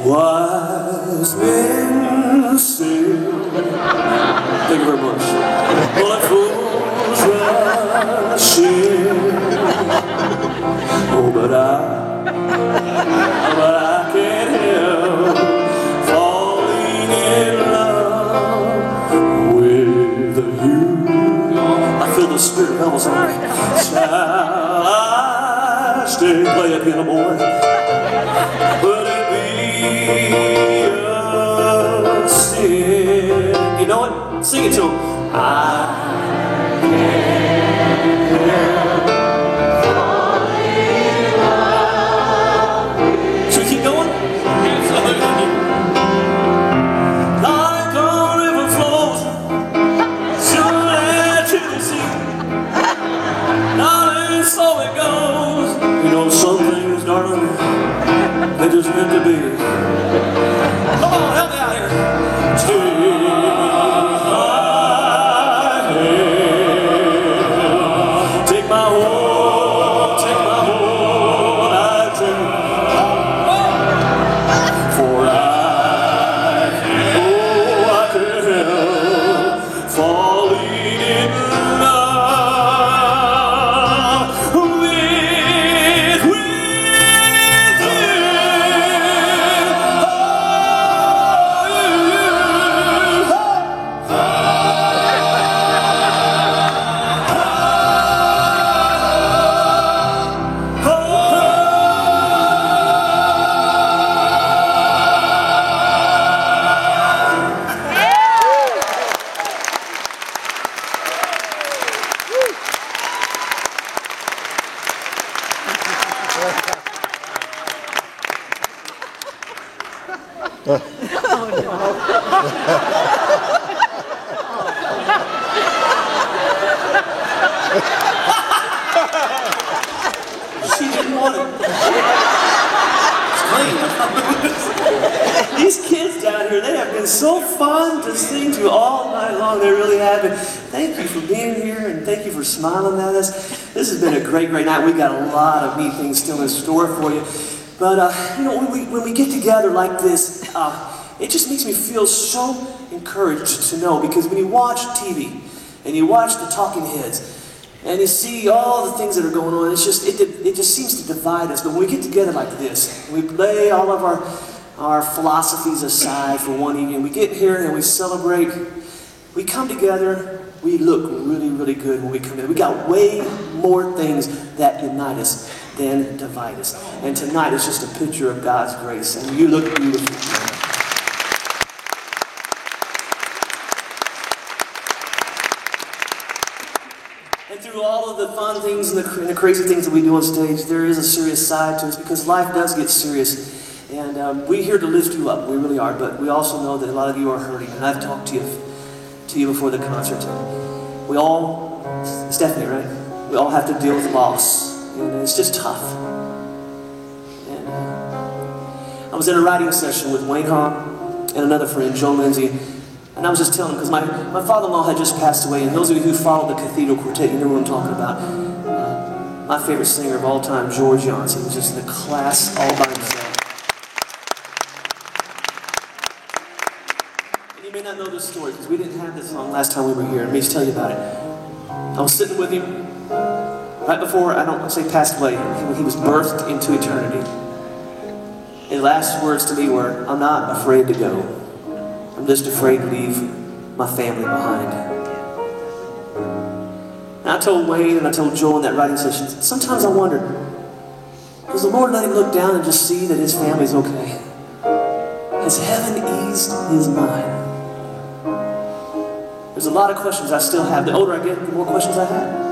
Wise men say, thank you very much. Well, that fools rush in. Oh, but I can't help falling in love with you. I feel the spirit of Elvis on me. Shall I stay? Play it, piano boy. Will it be a sin? You know it? Sing it to him. I can't help falling in love with you. Should we keep going? Absolutely. Like a river flows surely to the sea. Darling, so it goes. You know some things, darling, they just meant to be. Come on, help me out here. Take my hand, take my hold, I take. For I can't help falling in love with you. She didn't want it. It's clean. These kids down here, they have been so fun to sing to all night long. They really have been. Thank you for being here, and thank you for smiling at us. This has been a great night. We've got a lot of neat things still in store for you. But, you know, when we get together like this, it just makes me feel so encouraged to know, because when you watch TV and you watch the talking heads and you see all the things that are going on, it just seems to divide us. But when we get together like this, we lay all of our philosophies aside for one evening, we get here and we celebrate, we come together, we look really good when we come together. We got way more things that unite us than divide us. And tonight is just a picture of God's grace, and you look beautiful. And through all of the fun things and the crazy things that we do on stage, there is a serious side to us, because life does get serious. And we're here to lift you up, we really are, but we also know that a lot of you are hurting. And I've talked to you before the concert. We all, Stephanie, right? We all have to deal with loss. And it's just tough. And I was in a writing session with Wayne Hahn and another friend, Joe Lindsay, and I was just telling him, because my father-in-law had just passed away, and those of you who followed the Cathedral Quartet, you know what I'm talking about. My favorite singer of all time, George Johnson, was just in a class all by himself. And you may not know this story, because we didn't have this song last time we were here. Let me just tell you about it. I was sitting with him right before, I don't say passed away, when he was birthed into eternity. His last words to me were, "I'm not afraid to go. I'm just afraid to leave my family behind." And I told Wayne and I told Joel in that writing session, sometimes I wonder, does the Lord let him look down and just see that his family's okay? Has heaven eased his mind? There's a lot of questions I still have. The older I get, the more questions I have.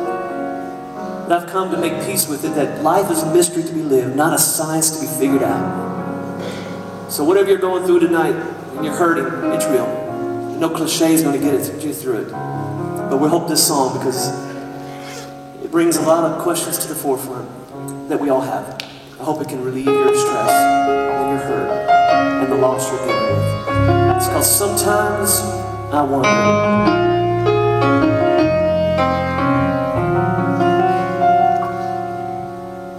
But I've come to make peace with it, that life is a mystery to be lived, not a science to be figured out. So whatever you're going through tonight, and you're hurting, it's real. No cliche is going to get you through it. But we hope this song, because it brings a lot of questions to the forefront that we all have. I hope it can relieve your stress and your hurt and the loss you're dealing with. It's called Sometimes I Wonder.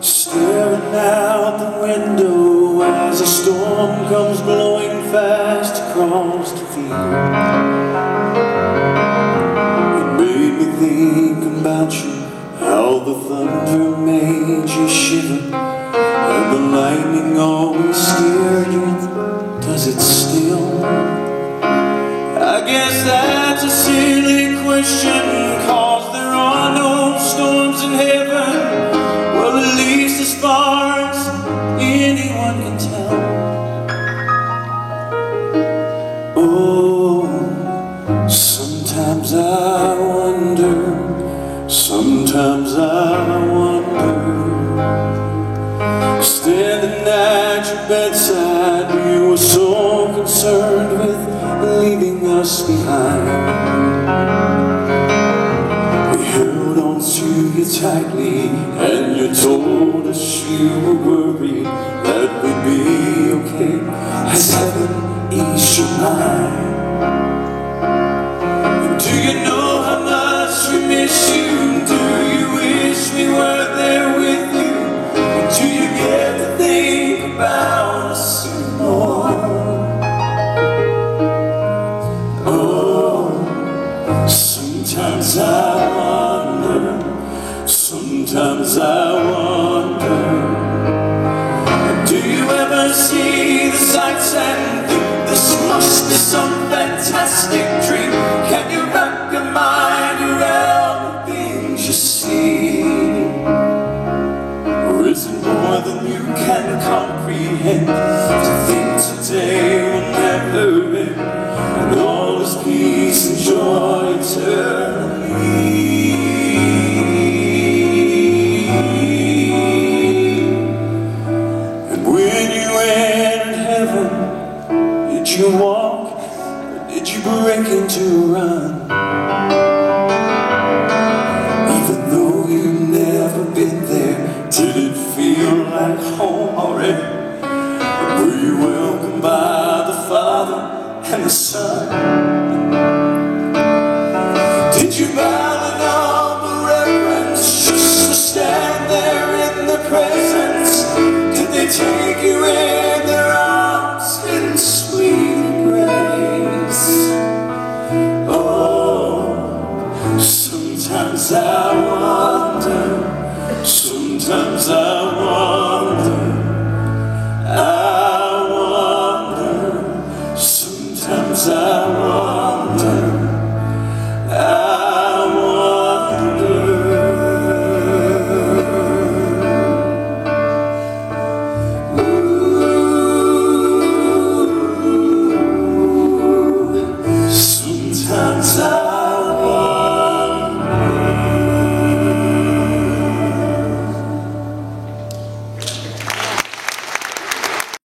Staring out the window as a storm comes blowing fast across the field. It made me think about you, how the thunder made you shiver, and the lightning always scared you. Does it still? I guess that's a silly question, 'cause there are no storms in heaven. Well, at least as far as anyone can tell. Oh, sometimes I wonder, sometimes I wonder, standing at your bedside, you were so concerned with leaving us behind. We held on to you tightly, and you told us you were worried that we'd be okay. Has heaven eased your mind? Do you know how much we miss you? Do you wish we were there with you? Do you get to think about us some more? Sometimes I wonder, sometimes I wonder, do you ever see the sights and think this must be some fantastic dream? Can you wrap your mind around the things you see? Or is it more than you can comprehend, to think today will never end, and all is peace and joy eternally? And when you entered heaven, did you walk, or did you break into a run? Even though you've never been there, did it feel like home already? Were you welcomed by the Father and the Son? Did you bow in humble reverence just to stand there in the presence? Did they tell you